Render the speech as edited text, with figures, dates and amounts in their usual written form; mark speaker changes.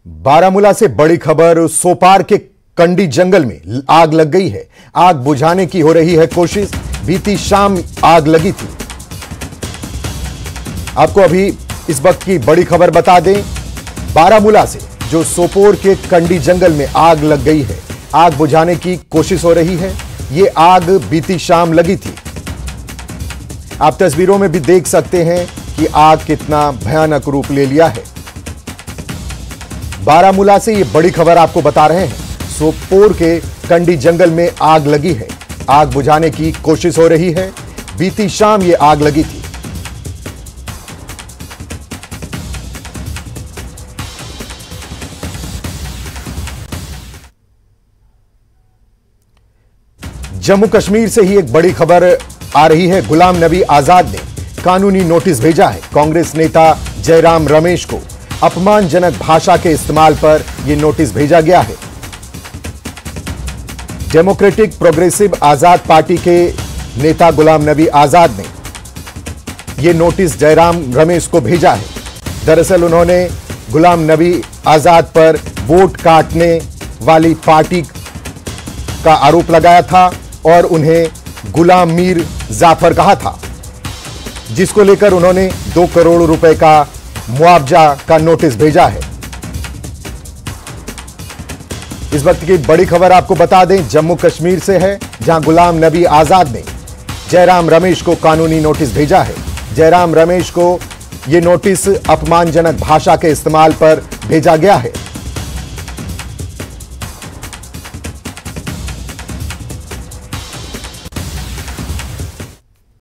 Speaker 1: बारामूला से बड़ी खबर। सोपार के कंडी जंगल में आग लग गई है। आग बुझाने की हो रही है कोशिश। बीती शाम आग लगी थी। आपको अभी इस वक्त की बड़ी खबर बता दें, बारामूला से जो सोपोर के कंडी जंगल में आग लग गई है, आग बुझाने की कोशिश हो रही है। यह आग बीती शाम लगी थी। आप तस्वीरों में भी देख सकते हैं कि आग कितना भयानक रूप ले लिया है। बारामूला से यह बड़ी खबर आपको बता रहे हैं। सोपोर के कंडी जंगल में आग लगी है। आग बुझाने की कोशिश हो रही है। बीती शाम यह आग लगी थी। जम्मू कश्मीर से ही एक बड़ी खबर आ रही है। गुलाम नबी आजाद ने कानूनी नोटिस भेजा है। कांग्रेस नेता जयराम रमेश को अपमानजनक भाषा के इस्तेमाल पर यह नोटिस भेजा गया है। डेमोक्रेटिक प्रोग्रेसिव आजाद पार्टी के नेता गुलाम नबी आजाद ने यह नोटिस जयराम रमेश को भेजा है। दरअसल उन्होंने गुलाम नबी आजाद पर वोट काटने वाली पार्टी का आरोप लगाया था और उन्हें गुलाम मीर जाफर कहा था, जिसको लेकर उन्होंने 2 करोड़ रुपए का मुआवजा का नोटिस भेजा है। इस वक्त की बड़ी खबर आपको बता दें, जम्मू कश्मीर से है, जहां गुलाम नबी आजाद ने जयराम रमेश को कानूनी नोटिस भेजा है। जयराम रमेश को यह नोटिस अपमानजनक भाषा के इस्तेमाल पर भेजा गया है।